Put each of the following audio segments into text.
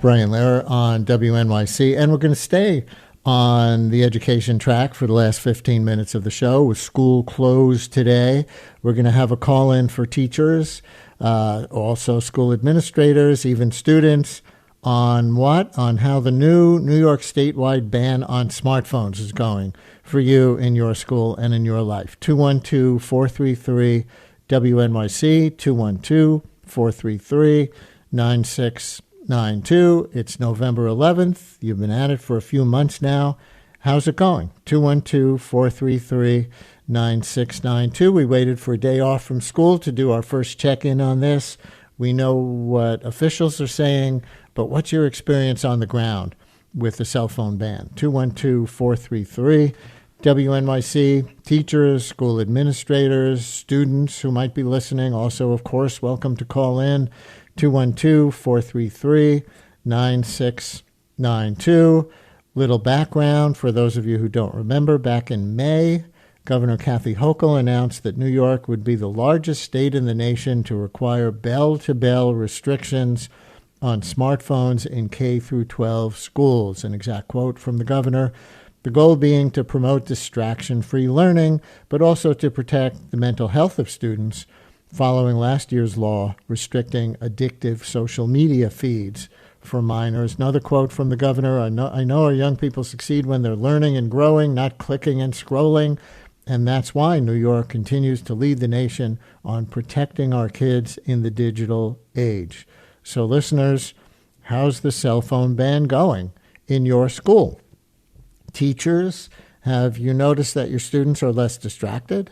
Brian Lehrer on WNYC, and we're going to stay on the education track for the last 15 minutes of the show. With school closed today, we're going to have a call-in for teachers, also school administrators, even students, on what? On how the new New York statewide ban on smartphones is going for you in your school and in your life. 212-433-WNYC, 212-433-9692. It's November 11th. You've been at it for a few months now. How's it going? 212-433-9692. We waited for a day off from school to do our first check-in on this. We know what officials are saying, but what's your experience on the ground with the cell phone ban? 212-433-WNYC, teachers, school administrators, students who might be listening. Also, of course, welcome to call in. 212-433-9692. Little background for those of you who don't remember. Back in May, Governor Kathy Hochul announced that New York would be the largest state in the nation to require bell-to-bell restrictions on smartphones in K through 12 schools. An exact quote from the governor. The goal being to promote distraction-free learning, but also to protect the mental health of students following last year's law restricting addictive social media feeds for minors. Another quote from the governor, I know our young people succeed when they're learning and growing, not clicking and scrolling. And that's why New York continues to lead the nation on protecting our kids in the digital age. So listeners, how's the cell phone ban going in your school? Teachers, have you noticed that your students are less distracted?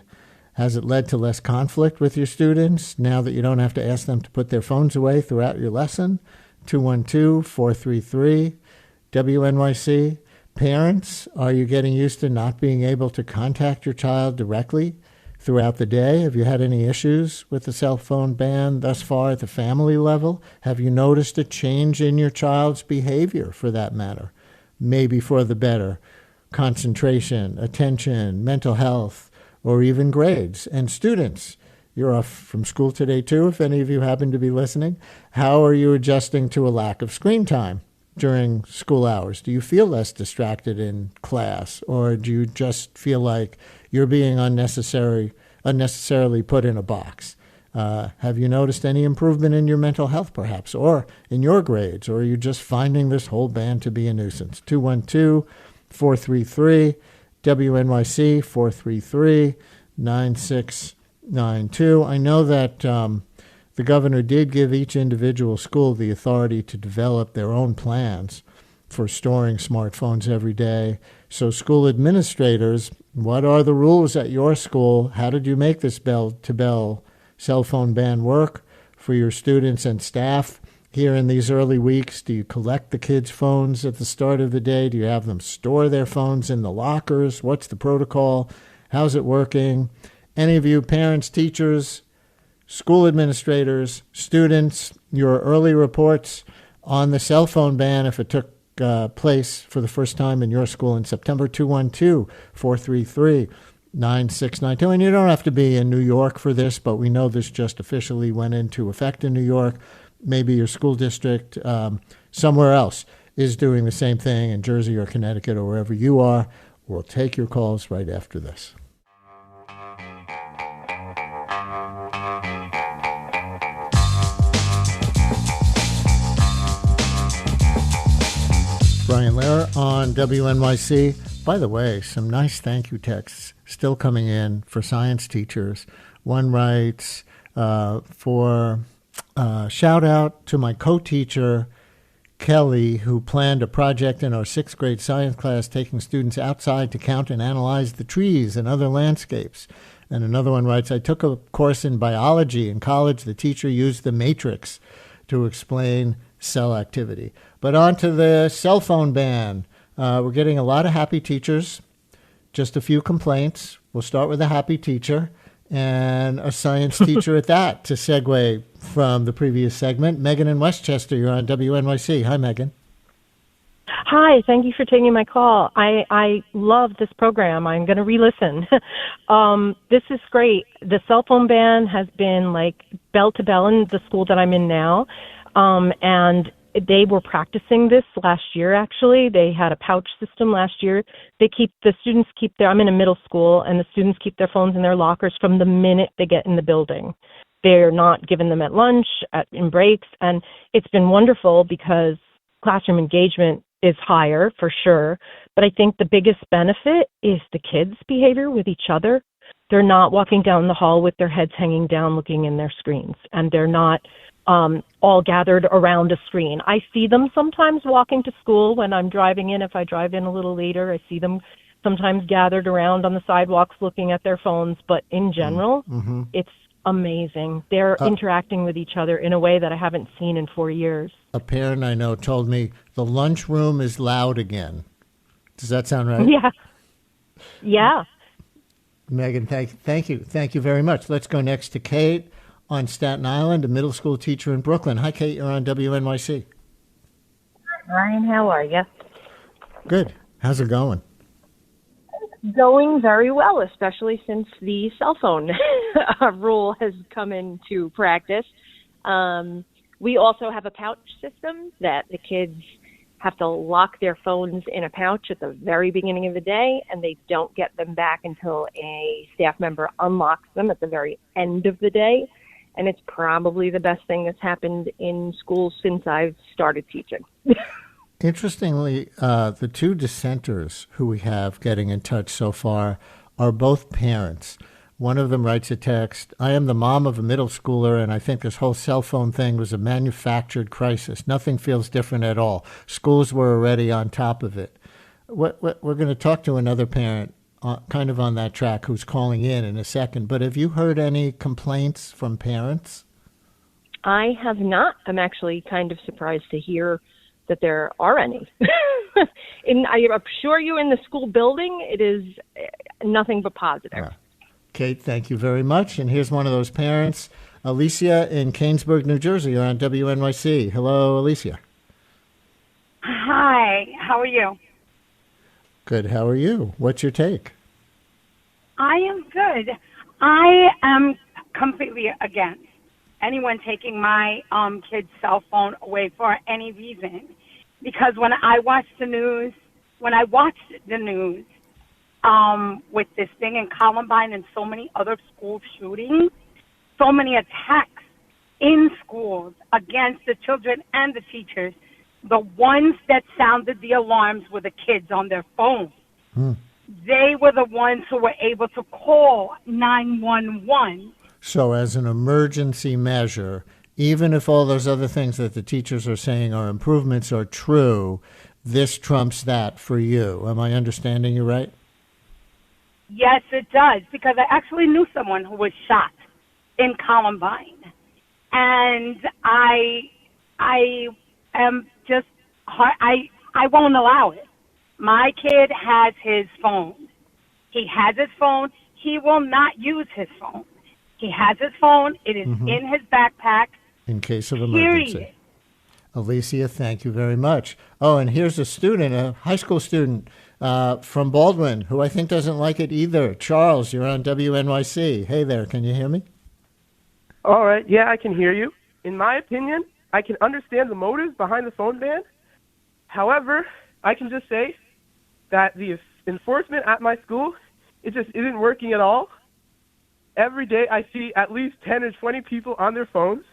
Has it led to less conflict with your students now that you don't have to ask them to put their phones away throughout your lesson? 212-433-WNYC. Parents, are you getting used to not being able to contact your child directly throughout the day? Have you had any issues with the cell phone ban thus far at the family level? Have you noticed a change in your child's behavior, for that matter? Maybe for the better. Concentration, attention, mental health, or even grades. And students, you're off from school today too, if any of you happen to be listening. How are you adjusting to a lack of screen time during school hours? Do you feel less distracted in class, or do you just feel like you're being unnecessarily put in a box? Have you noticed any improvement in your mental health, perhaps, or in your grades, or are you just finding this whole ban to be a nuisance? 212-433-WNYC, 433-9692. I know that the governor did give each individual school the authority to develop their own plans for storing smartphones every day. So school administrators, what are the rules at your school? How did you make this bell-to-bell cell phone ban work for your students and staff here in these early weeks? Do you collect the kids' phones at the start of the day? Do you have them store their phones in the lockers? What's the protocol? How's it working? Any of you parents, teachers, school administrators, students, your early reports on the cell phone ban, if it took place for the first time in your school in September, 212-433-9692. And you don't have to be in New York for this, but we know this just officially went into effect in New York. Maybe your school district somewhere else is doing the same thing in Jersey or Connecticut or wherever you are. We'll take your calls right after this. Brian Lehrer on WNYC. By the way, some nice thank you texts still coming in for science teachers. One writes, for shout out to my co-teacher, Kelly, who planned a project in our 6th grade science class taking students outside to count and analyze the trees and other landscapes. And another one writes, I took a course in biology in college. The teacher used the matrix to explain cell activity. But on to the cell phone ban. We're getting a lot of happy teachers, just a few complaints. We'll start with a happy teacher and a science teacher at that, to segue from the previous segment. Megan in Westchester, you're on WNYC. Hi, Megan. Hi, thank you for taking my call. I love this program. I'm going to re-listen. This is great. The cell phone ban has been like bell to bell in the school that I'm in now. And they were practicing this last year, actually. They had a pouch system last year. The students keep I'm in a middle school, and the students keep their phones in their lockers from the minute they get in the building. They're not given them at lunch, in breaks, and it's been wonderful because classroom engagement is higher for sure. But I think the biggest benefit is the kids' behavior with each other. They're not walking down the hall with their heads hanging down looking in their screens, and they're not all gathered around a screen. I see them sometimes walking to school when I'm driving in. If I drive in a little later, I see them sometimes gathered around on the sidewalks looking at their phones. But in general, it's amazing. They're interacting with each other in a way that I haven't seen in 4 years. A parent I know told me the lunchroom is loud again. Does that sound right? Yeah. Yeah. Megan, thank you very much. Let's go next to Kate on Staten Island, a middle school teacher in Brooklyn. Hi, Kate. You're on WNYC. Ryan, how are you? Good. How's it going? Going very well, especially since the cell phone rule has come into practice. We also have a pouch system that the kids have to lock their phones in a pouch at the very beginning of the day, and they don't get them back until a staff member unlocks them at the very end of the day. And it's probably the best thing that's happened in schools since I've started teaching. Interestingly, the two dissenters who we have getting in touch so far are both parents. One of them writes a text, "I am the mom of a middle schooler, and I think this whole cell phone thing was a manufactured crisis. Nothing feels different at all. Schools were already on top of it." We're going to talk to another parent kind of on that track who's calling in a second. But have you heard any complaints from parents? I have not. I'm actually kind of surprised to hear that there are any. I assure you, in the school building, it is nothing but positive. Kate, thank you very much. And here's one of those parents, Alicia in Canesburg, New Jersey. You're on WNYC. Hello, Alicia. Hi, how are you? Good. How are you? What's your take? I am good. I am completely against anyone taking my kid's cell phone away for any reason. Because when I watched the news with this thing in Columbine and so many other school shootings, so many attacks in schools against the children and the teachers, the ones that sounded the alarms were the kids on their phones. They were the ones who were able to call 911. So as an emergency measure, even if all those other things that the teachers are saying are improvements are true, this trumps that for you. Am I understanding you right? Yes, it does, because I actually knew someone who was shot in Columbine. And I am just, I won't allow it. My kid has his phone. He has his phone. He will not use his phone. He has his phone. It is in his backpack. In case of emergency. Period. Alicia, thank you very much. Oh, and here's a student, a high school student from Baldwin, who I think doesn't like it either. Charles, you're on WNYC. Hey there, can you hear me? All right, yeah, I can hear you. In my opinion, I can understand the motives behind the phone ban. However, I can just say that the enforcement at my school, it just isn't working at all. Every day I see at least 10 or 20 people on their phones.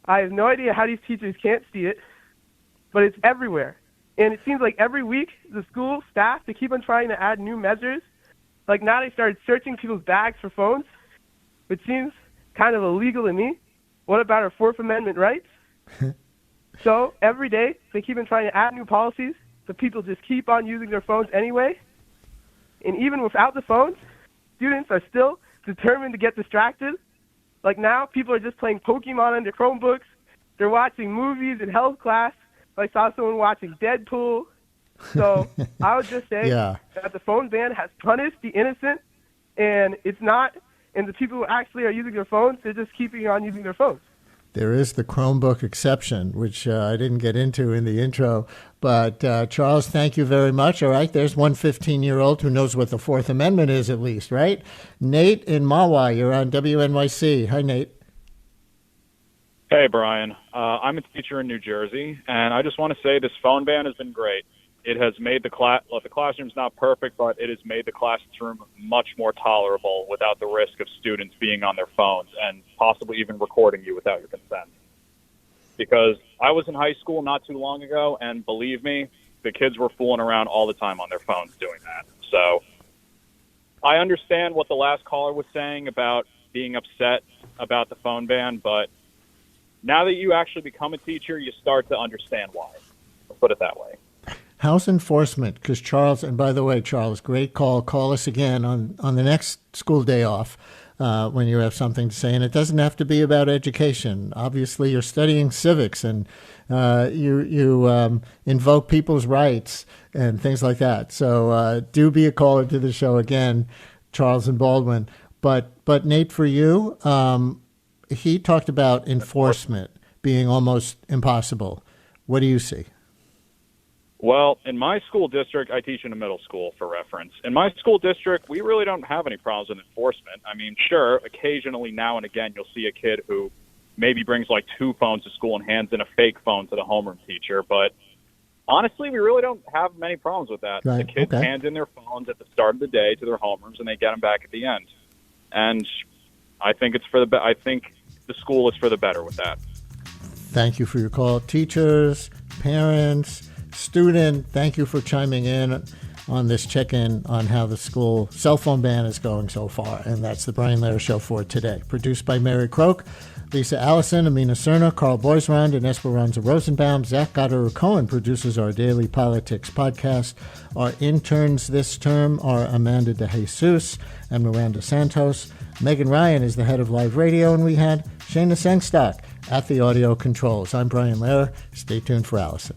I have no idea how these teachers can't see it, but it's everywhere. And it seems like every week the school staff, they keep on trying to add new measures. Like now they started searching people's bags for phones, which seems kind of illegal to me. What about our Fourth Amendment rights? So every day they keep on trying to add new policies, but people just keep on using their phones anyway. And even without the phones, students are still determined to get distracted. Like now, people are just playing Pokemon on their Chromebooks. They're watching movies in health class. I saw someone watching Deadpool. So I would just say that the phone ban has punished the innocent, and it's not, and the people who actually are using their phones, they're just keeping on using their phones. There is the Chromebook exception, which I didn't get into in the intro. But Charles, thank you very much. All right, there's one 15-year-old who knows what the Fourth Amendment is at least, right? Nate in Mahwah, you're on WNYC. Hi, Nate. Hey, Brian. I'm a teacher in New Jersey, and I just want to say this phone ban has been great. It has made the classroom's not perfect, but it has made the classroom much more tolerable without the risk of students being on their phones and possibly even recording you without your consent. Because I was in high school not too long ago, and believe me, the kids were fooling around all the time on their phones doing that. So I understand what the last caller was saying about being upset about the phone ban, but now that you actually become a teacher, you start to understand why. Let's put it that way. How's enforcement? Because Charles, and by the way, Charles, great call. Call us again on the next school day off when you have something to say. And it doesn't have to be about education. Obviously, you're studying civics and you invoke people's rights and things like that. So do be a caller to the show again, Charles and Baldwin. But Nate, for you, he talked about enforcement being almost impossible. What do you see? Well, in my school district, I teach in a middle school for reference. In my school district, we really don't have any problems with enforcement. I mean, sure, occasionally now and again, you'll see a kid who maybe brings like 2 phones to school and hands in a fake phone to the homeroom teacher. But honestly, we really don't have many problems with that. Right. The kids hand in their phones at the start of the day to their homerooms, and they get them back at the end. And I think it's for the I think the school is for the better with that. Thank you for your call. Teachers, parents, student, thank you for chiming in on this check-in on how the school cell phone ban is going so far. And that's the Brian Lehrer Show for today. Produced by Mary Croak, Lisa Allison, Amina Cerna, Carl Boisrond, and Esperanza Rosenbaum. Zach Goddard-Cohen produces our daily politics podcast. Our interns this term are Amanda DeJesus and Miranda Santos. Megan Ryan is the head of live radio, and we had Shayna Sengstock at the audio controls. I'm Brian Lehrer. Stay tuned for Allison.